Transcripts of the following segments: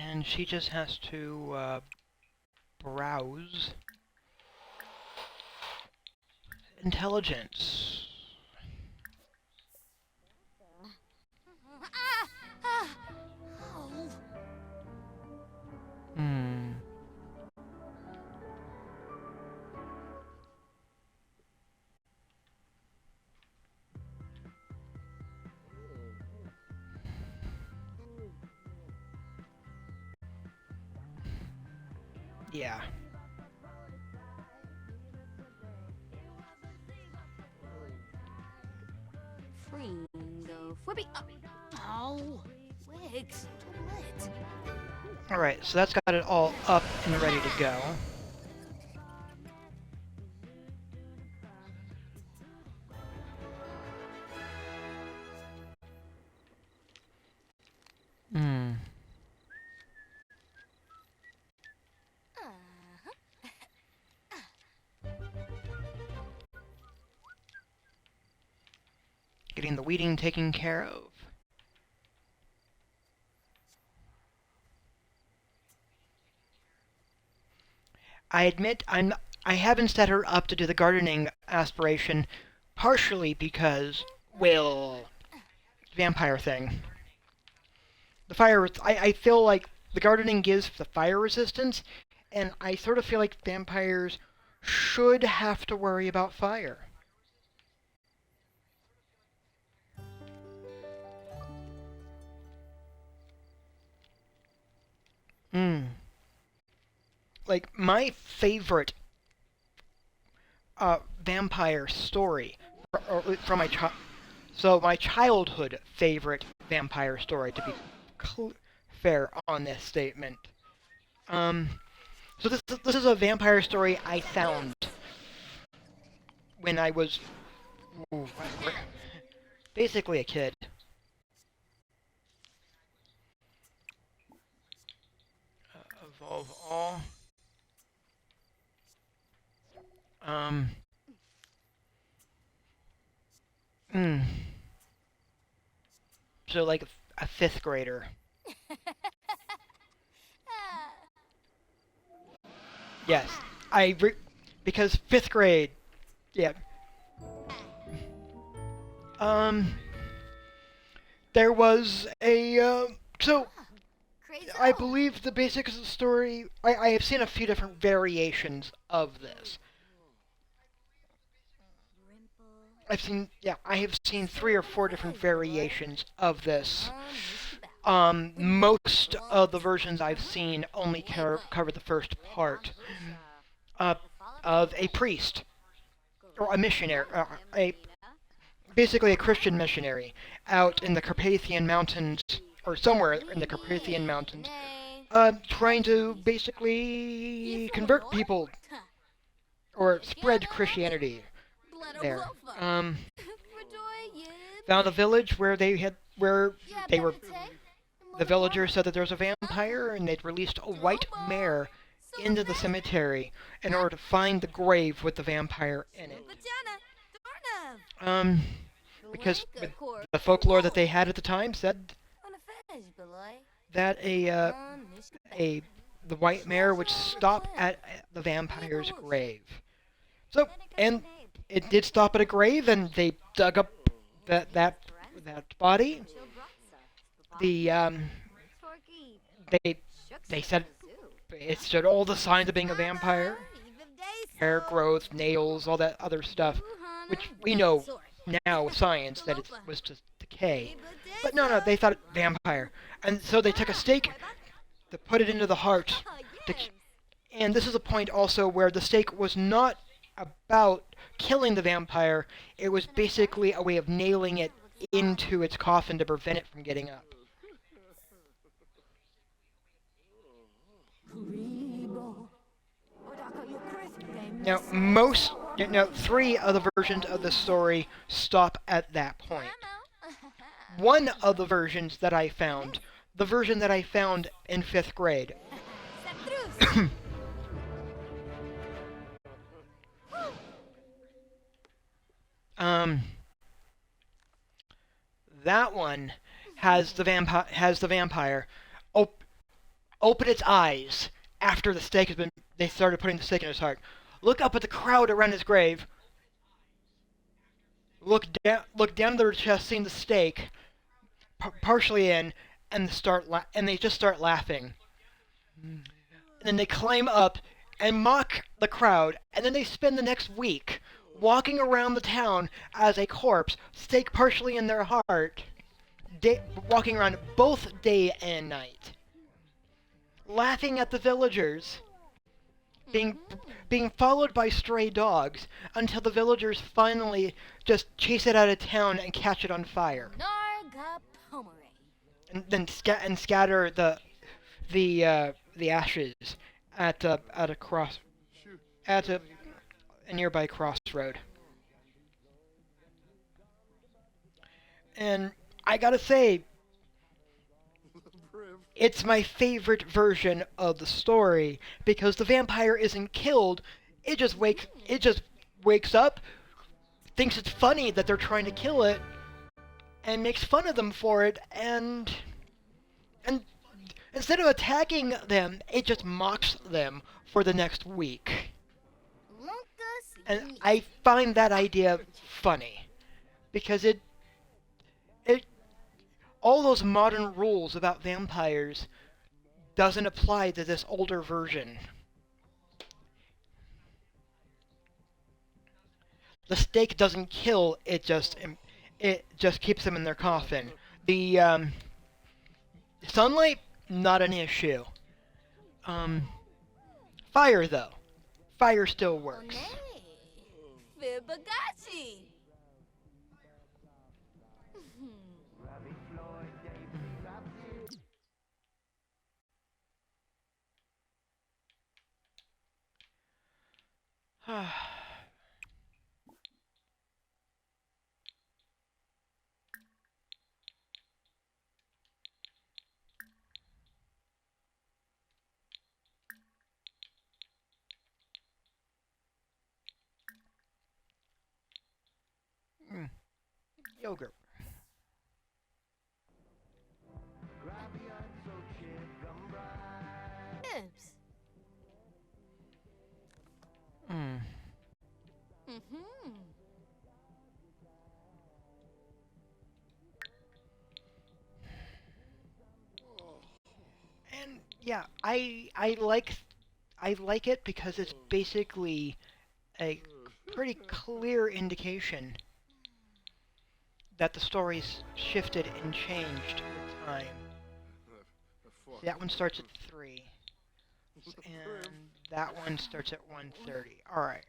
And she just has to browse. Intelligence. Hmm. Yeah. Fringo Fwibby. Oh, Wigs. Lit. Alright, so that's got it all up and ready to go. Hmm. Getting the weeding taken care of. I admit I haven't set her up to do the gardening aspiration, partially because, well, vampire thing. The fire, I feel like the gardening gives the fire resistance, and I sort of feel like vampires should have to worry about fire. Hmm. Like my favorite vampire story from my childhood favorite vampire story, to be fair on this statement. Um, so this is a vampire story I found when I was ooh, basically a kid. Evolve all. Um. Mm, so like a fifth grader. Yes, because fifth grade. Yeah. Um. There was so Crazy. I believe the basics of the story. I have seen a few different variations of this. I have seen three or four different variations of this. Most of the versions I've seen only cover the first part uh, of a priest or a missionary, a basically a Christian missionary out in the Carpathian Mountains or somewhere in the Carpathian Mountains, trying to basically convert people or spread Christianity there. Um, Found a village where they were the villagers said that there was a vampire and they'd released a white mare into the cemetery in order to find the grave with the vampire in it. Um, because with the folklore that they had at the time said that a the white mare would stop at the vampire's grave. So, and it did stop at a grave, and they dug up that that that body. The they they said it showed all the signs of being a vampire: hair growth, nails, all that other stuff, which we know now with science that it was just decay. But no, they thought vampire, and so they took a stake to put it into the heart. To, and this is a point also where the stake was not about killing the vampire. It was basically a way of nailing it into its coffin to prevent it from getting up. Three of the versions of the story stop at that point. One of the versions that I found, the version that I found in fifth grade, um, that one has the vampire. Oh, open its eyes after the stake has been. They started putting the stake in his heart. Look up at the crowd around his grave. Look down their chest, seeing the stake partially in, and they just start laughing. And then they climb up and mock the crowd, and then they spend the next week walking around the town as a corpse, stake partially in their heart, walking around both day and night, laughing at the villagers, being being followed by stray dogs until the villagers finally just chase it out of town and catch it on fire, and then scatter the ashes at a cross at a nearby crossroad. And I gotta say, it's my favorite version of the story because the vampire isn't killed. It just wakes up, thinks it's funny that they're trying to kill it, and makes fun of them for it, and instead of attacking them, it just mocks them for the next week. And I find that idea funny because it all those modern rules about vampires doesn't apply to this older version. The stake doesn't kill; it just keeps them in their coffin. The sunlight, not an issue. Um, fire though, fire still works. Yogurt. Mm. And yeah, I like it because it's basically a pretty clear indication that the story's shifted and changed with time. That one starts at 3, and that one starts at 1:30. All right.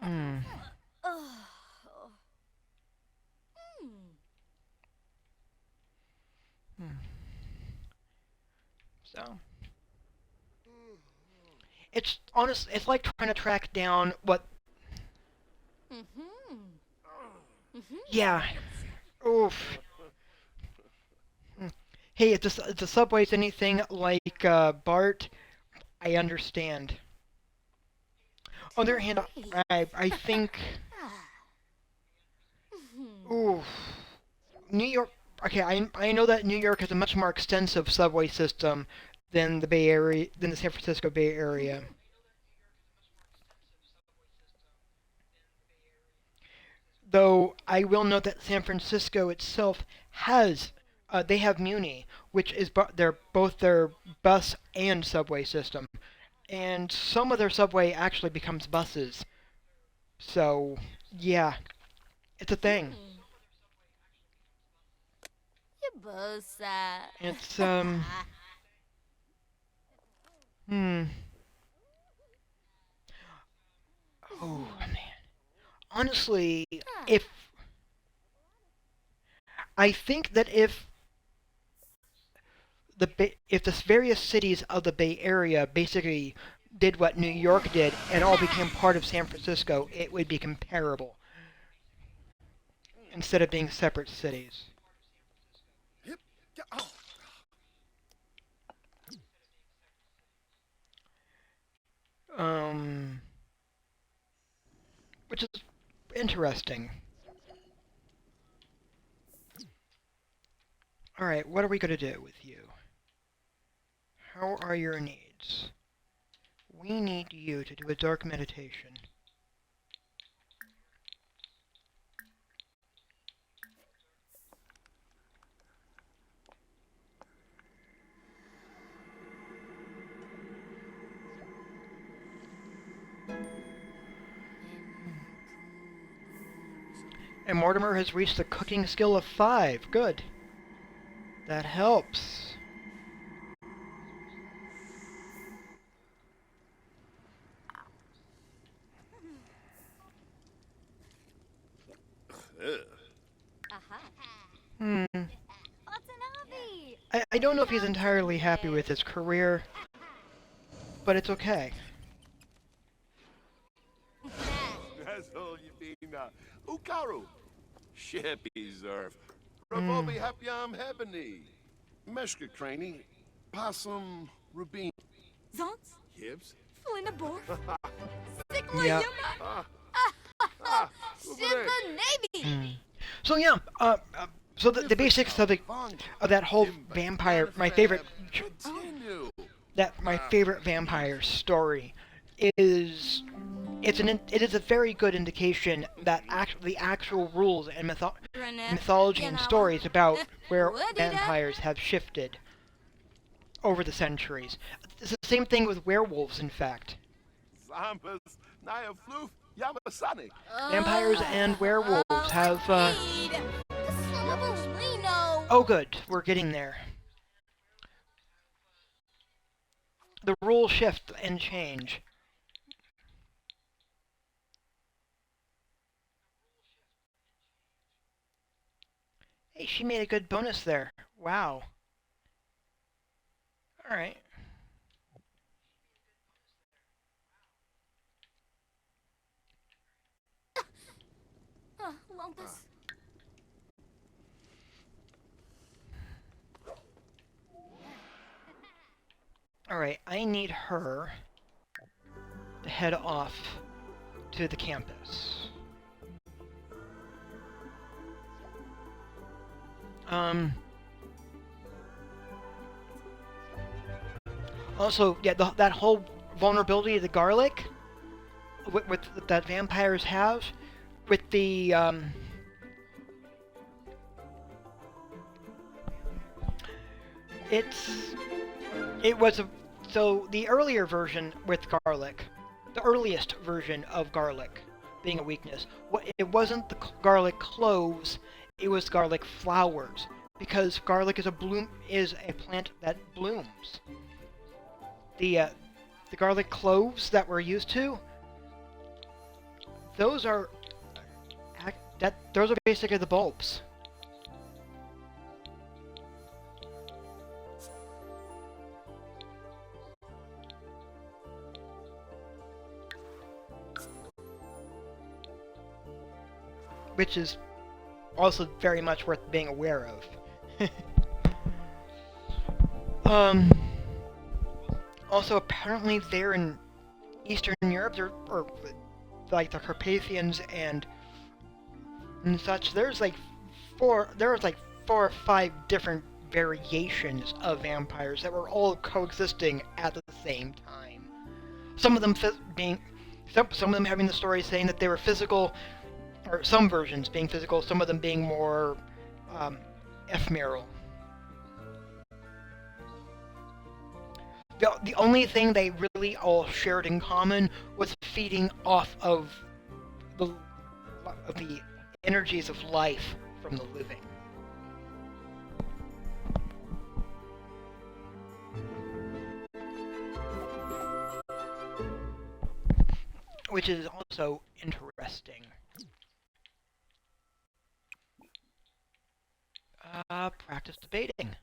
Mm. Hmm. So it's like trying to track down what. Yeah. Oof. Mm. Hey, if the subway's anything like Bart, I understand. On the other hand, I think. Oof. New York. Okay, I know that New York has a much more extensive subway system than the Bay Area, than the San Francisco Bay Area. Though I will note that San Francisco itself has, they have Muni, which is both their bus and subway system, and some of their subway actually becomes buses. So yeah, it's a thing. It's hmm. Oh man. Honestly, if I think that if the various cities of the Bay Area basically did what New York did and all became part of San Francisco, it would be comparable instead of being separate cities. interesting. Alright, what are we going to do with you? How are your needs? We need you to do a dark meditation. And Mortimer has reached the cooking skill of 5. Good. That helps. Hmm. I don't know if he's entirely happy with his career, but it's okay. That's all you been Ukaru. Shippy Zerf. Ravobi Hapyam Hebony. Meshka Craney. Possum Rubin. Zonks? Hibbs. Flinnabor? Yeah. Ship the Navy! So yeah, so the basics of that whole vampire, my favorite vampire story is it is a very good indication that the actual rules and mythology and stories about where vampires have shifted over the centuries. It's the same thing with werewolves, in fact. Vampires and werewolves have oh good, we're getting there. The rules shift and change. Hey, she made a good bonus there. Wow. Alright. Lumpus. Alright, I need her to head off to the campus. Also, yeah, that whole vulnerability to the garlic, with that vampires have, with the, so the earlier version with garlic, the earliest version of garlic being a weakness, it wasn't the garlic cloves, it was garlic flowers, because garlic is a plant that blooms. The garlic cloves that we're used to, those are basically the bulbs. Which is also very much worth being aware of. Also, apparently they're in Eastern Europe, or like the Carpathians and such. There's like four or five different variations of vampires that were all coexisting at the same time. Some of them some of them having the story saying that they were physical, or some versions being physical, some of them being more ephemeral. The only thing they really all shared in common was feeding off of the energies of life from the living. Which is also interesting. Practice debating.